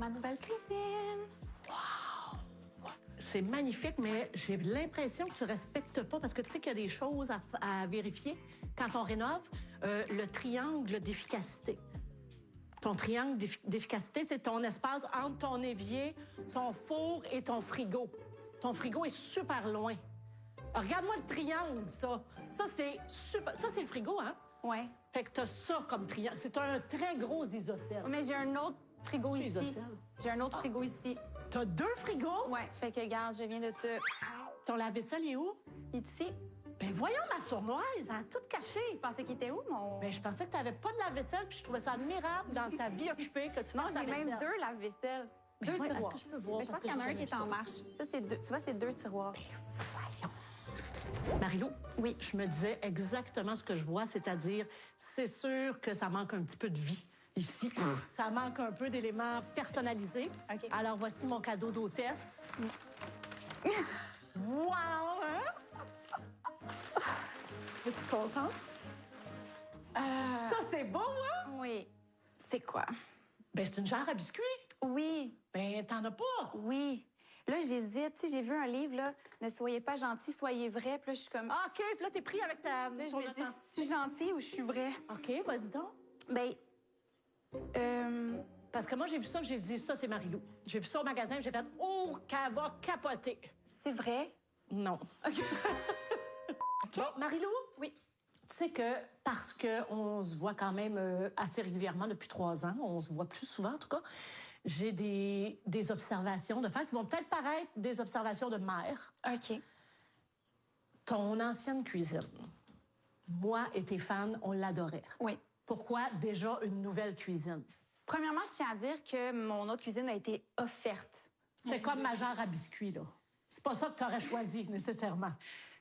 ma nouvelle cuisine. C'est magnifique, mais j'ai l'impression que tu respectes pas, parce que tu sais qu'il y a des choses à vérifier quand on rénove. Le triangle d'efficacité. Ton triangle d'efficacité, c'est ton espace entre ton évier, ton four et ton frigo. Ton frigo est super loin. Regarde-moi le triangle, ça. Ça, c'est super. Ça, c'est le frigo, hein? Ouais. Fait que t'as ça comme triangle. C'est un très gros isocèle. Mais j'ai un autre frigo ici. Isocèle. J'ai un autre frigo ici. T'as 2 frigos? Ouais, fait que regarde, je viens de te... Ton lave-vaisselle est où? Ici. Ben voyons, ma sournoise, elle a tout caché. Tu pensais qu'il était où, mon... Ben je pensais que t'avais pas de lave-vaisselle, puis je trouvais ça admirable dans ta vie occupée que tu Non, fasses la j'ai même vaisselle. 2 lave-vaisselle. Ben 2 voyons, tiroirs. est-ce que je peux voir? Mais je pense Parce qu'il y en a que un qui est j'ai en jamais marche. Ça, c'est 2. Tu vois, c'est 2 tiroirs. Voyons. Marie-Lou, Oui. je me disais exactement ce que je vois, c'est-à-dire, c'est sûr que ça manque un petit peu de vie ici. Ça manque un peu d'éléments personnalisés. OK. Alors, voici mon cadeau d'hôtesse. Wow, hein? Es-tu contente? Ça, c'est beau, hein? Oui. C'est quoi? Ben, c'est une jarre à biscuits. Oui. Ben, t'en as pas. Oui. Là, j'hésite. Tu sais, j'ai vu un livre, là, Ne soyez pas gentil, soyez vrai. Puis là, je suis comme... Ah, OK, puis là, t'es pris avec ta... Là, je ton me dis, authenticité. je suis gentille ou je suis vraie? OK, vas-y donc. Ben, Parce que moi, j'ai vu ça, j'ai dit, ça, c'est Marie-Lou. J'ai vu ça au magasin, j'ai fait, oh, qu'elle va capoter. c'est vrai? Non. Bon, Marie-Lou? Oui. Tu sais que parce qu'on se voit quand même assez régulièrement depuis 3 ans, on se voit plus souvent en tout cas, j'ai des observations de femmes qui vont peut-être paraître des observations de mère. OK. Ton ancienne cuisine, moi et tes fans, on l'adorait. Oui. Pourquoi déjà une nouvelle cuisine? Premièrement, je tiens à dire que mon autre cuisine a été offerte. C'est comme ma jarre à biscuits, là. C'est pas ça que tu aurais choisi, nécessairement.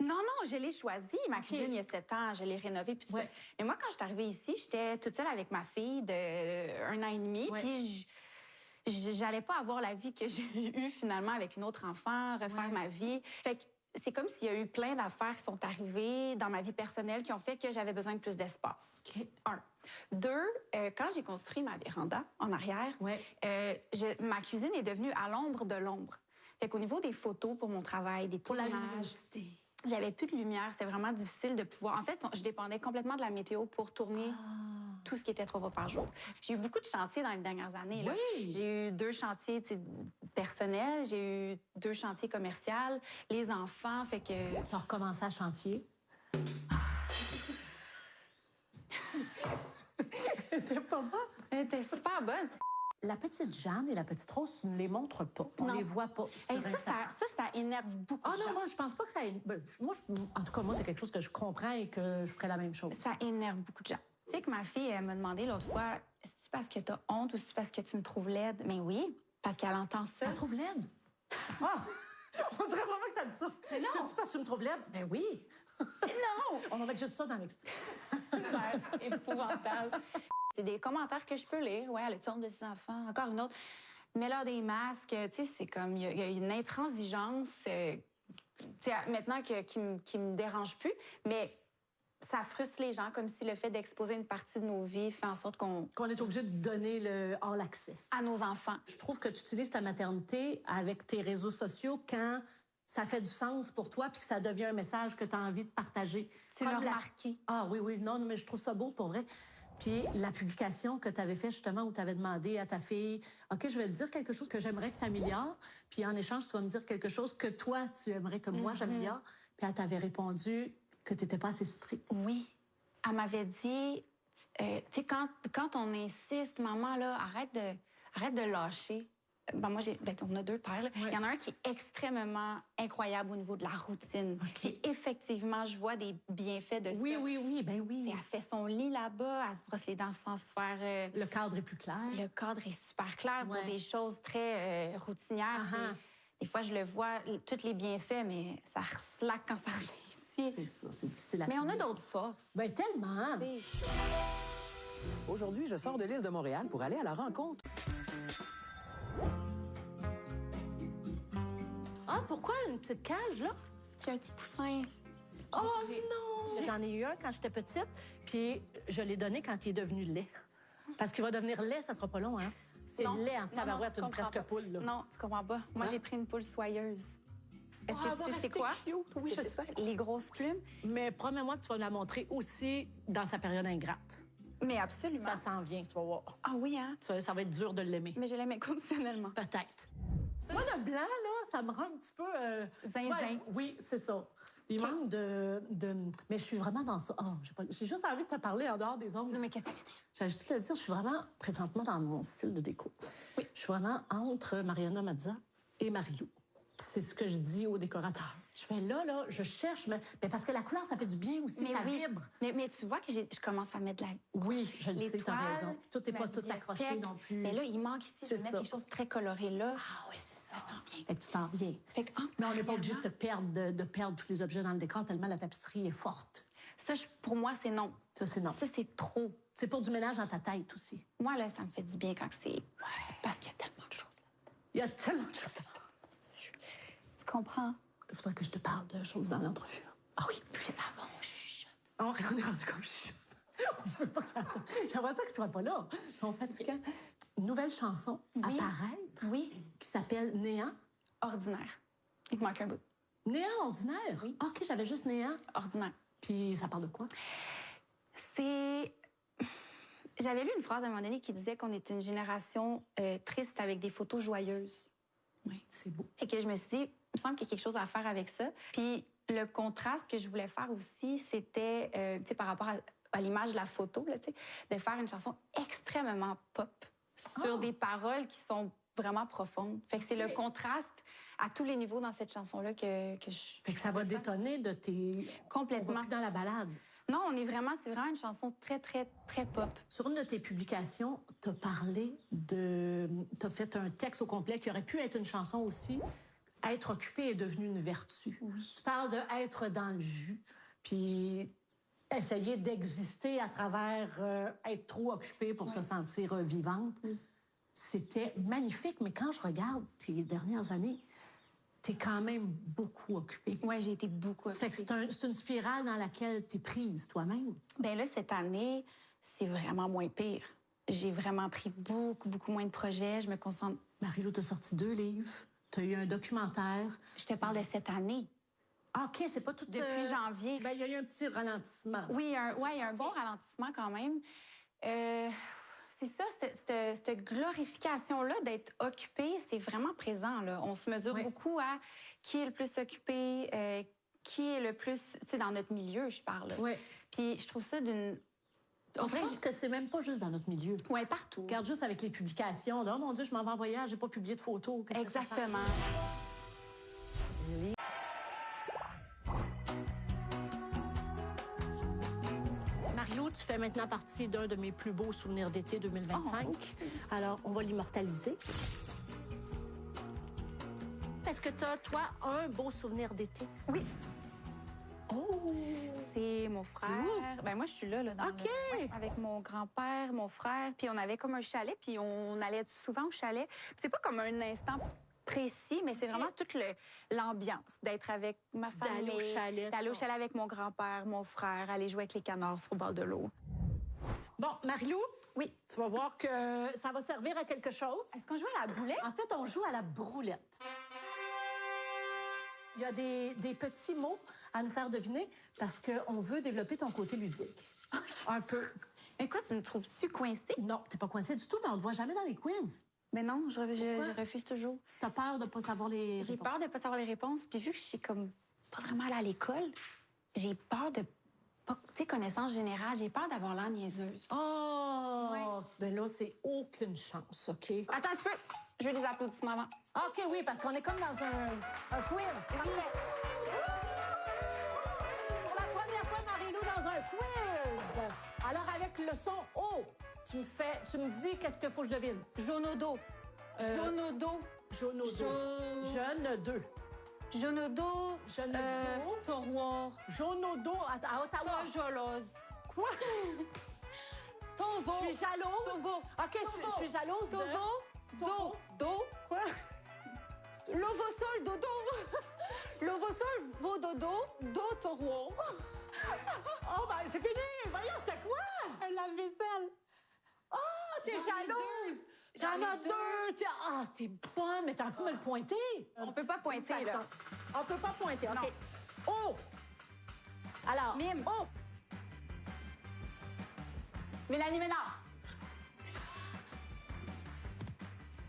Non, non, je l'ai choisi. Ma cuisine, il y a 7 ans, je l'ai rénovée. Puis tout Ouais. ça. Mais moi, quand je suis arrivée ici, j'étais toute seule avec ma fille de 1 an et demi. Ouais. Puis j'allais pas avoir la vie que j'ai eue finalement avec une autre enfant, refaire ma vie. Fait que c'est comme s'il y a eu plein d'affaires qui sont arrivées dans ma vie personnelle qui ont fait que j'avais besoin de plus d'espace. OK. 1. 2, quand j'ai construit ma véranda en arrière, Ouais. ma cuisine est devenue à l'ombre de l'ombre. Fait qu'au niveau des photos pour mon travail, des Pour la tournages, luminosité. j'avais plus de lumière. C'était vraiment difficile de pouvoir... En fait, je dépendais complètement de la météo pour tourner tout ce qui était 3 fois par jour. J'ai eu beaucoup de chantiers dans les dernières années. Là. Oui. J'ai eu 2 chantiers personnels, j'ai eu 2 chantiers commerciaux, les enfants, fait que... Tu as recommencé à chantier. C'était pas bon. Elle était super bonne. La petite Jeanne et la petite Rose, tu ne les montres pas. On Non. les voit pas sur Hey, Instagram. ça énerve beaucoup Ah de non, gens. moi, je pense pas que ça... en tout cas, moi, c'est quelque chose que je comprends et que je ferais la même chose. Ça énerve beaucoup de gens. Tu sais que ma fille, elle m'a demandé l'autre fois, c'est parce que t'as honte ou c'est parce que tu me trouves laide? Mais oui, parce qu'elle entend ça. Tu me trouves laide? Ah! On dirait vraiment que t'as dit ça. Mais non. C'est parce que tu me trouves laide? Ben oui. Non! On va mettre juste ça dans l'extrait. Super épouvantable. C'est des commentaires que je peux lire. Ouais, elle a honte de ses enfants. Encore une autre. Mets-leur des masques. Tu sais, c'est comme, il y a une intransigeance, tu sais, maintenant qui me dérange plus. Mais ça frustre les gens, comme si le fait d'exposer une partie de nos vies fait en sorte Qu'on est obligé de donner le all access. à nos enfants. Je trouve que tu utilises ta maternité avec tes réseaux sociaux quand ça fait du sens pour toi puis que ça devient un message que tu as envie de partager. Tu Comme l'as remarqué. Ah oui, oui, non, mais je trouve ça beau pour vrai. Puis la publication que tu avais fait justement où tu avais demandé à ta fille, OK, je vais te dire quelque chose que j'aimerais que tu améliores, puis en échange, tu vas me dire quelque chose que toi, tu aimerais que moi, j'améliore. Puis elle t'avait répondu que tu n'étais pas assez stricte. Oui. Elle m'avait dit, tu sais, quand on insiste, maman, là, arrête de lâcher. Ben moi, on a 2 pères. Là. Ouais. Il y en a un qui est extrêmement incroyable au niveau de la routine. OK. Puis effectivement, je vois des bienfaits de Oui, ça. oui, oui, ben oui. Elle fait son lit là-bas, elle se brosse les dents sans se faire... Le cadre est plus clair. Le cadre est super clair Ouais. pour des choses très routinières. Uh-huh. Puis des fois, je le vois, tous les bienfaits, mais ça slack quand ça revient ici. C'est ça, c'est difficile à Mais on a trouver. d'autres forces. Ben tellement. Tu sais. Aujourd'hui, je sors de l'île de Montréal pour aller à la rencontre. Ah, pourquoi une petite cage, là? J'ai un petit poussin. Oh non! J'en ai eu un quand j'étais petite, puis je l'ai donné quand il est devenu lait. Parce qu'il va devenir lait, ça sera pas long, hein? C'est laid en tabarouette, tu une comprends presque pas. poule, là. Non, tu comprends pas. Moi, Hein? j'ai pris une poule soyeuse. Est-ce Ah, que tu sais c'est rester quoi? cute. Oui, je C'est sais. Les grosses plumes. Mais promets-moi que tu vas la montrer aussi dans sa période ingrate. Mais absolument. Ça s'en vient, tu vas voir. Ah oui, hein? Ça va être dur de l'aimer. Mais je l'aime inconditionnellement. Peut-être. Moi, le blanc, là, ça me rend un petit peu... Zinzin. ouais, oui, c'est ça. Il manque de... Mais je suis vraiment dans ça. Oh, j'ai juste envie de te parler en dehors des ongles. Non, mais qu'est-ce que ça veut dire? J'allais juste te dire, je suis vraiment présentement dans mon style de déco. Oui. Je suis vraiment entre Mariana Mazza et Marie-Lou. C'est ce que je dis aux décorateurs. Je fais là, je cherche, mais parce que la couleur, ça fait du bien aussi, Mais ça oui. vibre. Mais tu vois que je commence à mettre de la... Oui, je le sais, tu as raison. Tout n'est la pas tout accroché bibliothèque. non plus. Mais là, il manque ici. Je C'est vais mettre ça. quelque chose de très coloré là. Ah oui, c'est ça. Ça sent bien. Fait que tu t'en viens. Fait que, Mais on n'est pas obligé de te perdre, de perdre tous les objets dans le décor tellement la tapisserie est forte. Ça, pour moi, c'est non. Ça, c'est non. Ça, c'est trop. C'est pour du ménage dans ta tête aussi. Moi, là, ça me fait du bien quand c'est... Parce qu'il y a tellement de choses là. Il y a tellement de choses là-dedans. Tu comprends? Il faudrait que je te parle de choses dans l'entrevue. Ah oui, Plus avant, je chuchote. on est rendu comme chuchote. On peut pas qu'attendre. J'aimerais ça que tu sois pas là. Ils sont fatigants. Une nouvelle chanson Oui. apparaître Oui. qui s'appelle Néant. Ordinaire. Il te manque un bout. Néant ordinaire? Oui. OK, j'avais juste Néant. Ordinaire. Puis ça parle de quoi? C'est... J'avais lu une phrase à un moment donné qui disait qu'on est une génération triste avec des photos joyeuses. Oui, c'est beau. Et que je me suis dit, il me semble qu'il y a quelque chose à faire avec ça. Puis le contraste que je voulais faire aussi, c'était, tu sais, par rapport à l'image de la photo, là, tu sais, de faire une chanson extrêmement pop sur des paroles qui sont vraiment profondes. Fait que c'est le contraste à tous les niveaux dans cette chanson-là que je... Fait que ça va détonner de tes... On Complètement. va plus dans la balade. Non, c'est vraiment une chanson très, très, très pop. Sur une de tes publications, tu as parlé de... Tu as fait un texte au complet qui aurait pu être une chanson aussi. Être occupé est devenu une vertu. Oui. Tu parles de être dans le jus, puis essayer d'exister à travers être trop occupé pour se sentir vivante. C'était magnifique, mais quand je regarde tes dernières années, t'es quand même beaucoup occupée. Oui, j'ai été beaucoup Fait que occupée. c'est une spirale dans laquelle t'es prise toi-même. Bien là, cette année, c'est vraiment moins pire. J'ai vraiment pris beaucoup, beaucoup moins de projets. Je me concentre... Marie-Lou, t'as sorti 2 livres, t'as eu un documentaire. Je te parle de cette année. Ah, OK, c'est pas tout... Depuis janvier. Ben, il y a eu un petit ralentissement. Oui, il y a un bon ralentissement quand même. C'est ça, cette glorification-là d'être occupé, c'est vraiment présent, là. On se mesure beaucoup à qui est le plus occupé, qui est le plus... Tu sais, dans notre milieu, je parle. Oui. Puis je trouve ça d'une... Je pense que c'est même pas juste dans notre milieu. Oui, partout. Regarde juste avec les publications. Oh mon Dieu, je m'en vais en voyage, j'ai pas publié de photos. Qu'est-ce que ça fait? Exactement. Marie-Lou, tu fais maintenant partie d'un de mes plus beaux souvenirs d'été 2025. Alors, on va l'immortaliser. Est-ce que tu as, toi, un beau souvenir d'été? Oui. Oh! C'est mon frère. Ben moi, je suis là dans OK. avec mon grand-père, mon frère. Puis on avait comme un chalet, puis on allait souvent au chalet. Puis c'est pas comme un instant précis, mais c'est vraiment toute l'ambiance d'être avec ma famille. D'aller au chalet. D'aller au chalet avec mon grand-père, mon frère, aller jouer avec les canards sur le bord de l'eau. Bon, Marie-Lou, Oui. tu vas voir que ça va servir à quelque chose. Est-ce qu'on joue à la boulette? En fait, on joue à la broulette. Il y a des petits mots à nous faire deviner parce qu'on veut développer ton côté ludique. Un peu. Écoute, tu me trouves-tu coincée? Non, t'es pas coincé du tout, mais on te voit jamais dans les quiz. Mais non, je Pourquoi? refuse toujours. T'as peur de pas savoir les J'ai réponses. peur de pas savoir les réponses. Puis vu que je suis comme pas vraiment allée à l'école, j'ai peur de pas, tu sais, connaissance générale, j'ai peur d'avoir l'air niaiseuse. Oh! Ouais. Ben là, c'est aucune chance, OK? Attends un petit peu. Je veux des applaudissements avant. OK, oui, parce qu'on est comme dans un quiz. Parfait. Pour la première fois, Marie-Lou, dans un quiz. Alors, avec le son O, tu me dis qu'est-ce qu'il faut que je devine. Jonodo. Jonodo. Jonodo. Jeune 2. Jonodo. Jonodo. Toroir. Jonodo à Ottawa. Tojolose. Quoi? Tovo. Je suis jalouse. Tovo. OK, je suis jalouse de... Tovo. Do. Do. Quoi? Lovosol dodo. Lovosol vododo. Do toroir. Oh, ben, c'est fini! Voyons, c'était quoi? Un lave-vaisselle. Oh, t'es J'en ai jalouse! J'en ai deux! Ah, t'es bonne, mais t'as pu me le pointer. On peut pas pointer, là. On peut pas pointer, OK. Non. Oh! Alors, Mime. oh! Mélanie Ménard.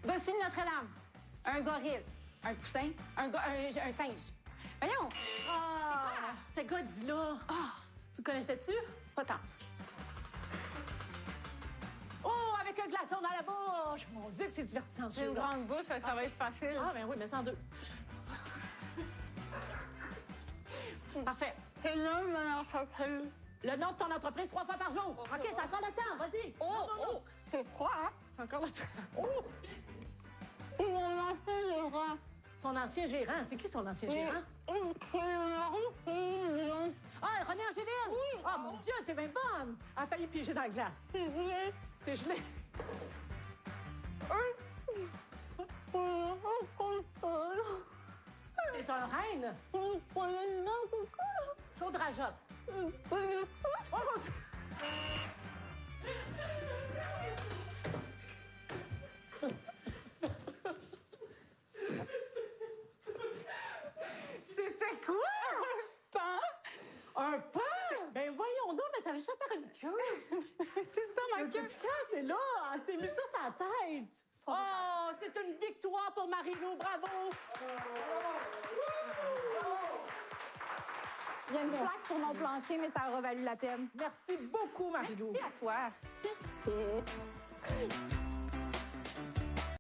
Gosselin Notre-Dame. Un gorille. Un poussin. Un singe. Voyons. Ah! C'est Godzilla. Ah, Tu connaissais-tu? pas tant. Oh, avec un glaçon dans la bouche! Mon Dieu, que c'est divertissant, J'ai une celui-là. grande bouche, ça va être facile. Ah, ben oui, mais sans deux. Parfait. C'est là, mon entreprise. Le nom de ton entreprise 3 fois par jour. OK, t'as encore le temps, vas-y. Oh, Non, non, non. oh, c'est froid, hein? C'est encore le temps. Oh! Ils ont lancé le rang. Son ancien gérant, c'est qui son ancien gérant? Ah, René Angéline! Oui. Ah, mon Dieu, t'es bien bonne! Elle a failli piéger dans la glace. T'es gelée. C'est un reine. Claude Rajotte. Oh, mon Dieu. C'était quoi? Un pain? Ben voyons donc, mais t'avais juste faire une queue. C'est ça, ma Le queue. piquant, c'est là. Elle s'est mis ça sur la tête. Oh, c'est une victoire pour Marie-Lou. Bravo. Il y a une plaque sur mon plancher, mais ça aura valu la peine. Merci beaucoup, Marie-Lou. Merci à toi.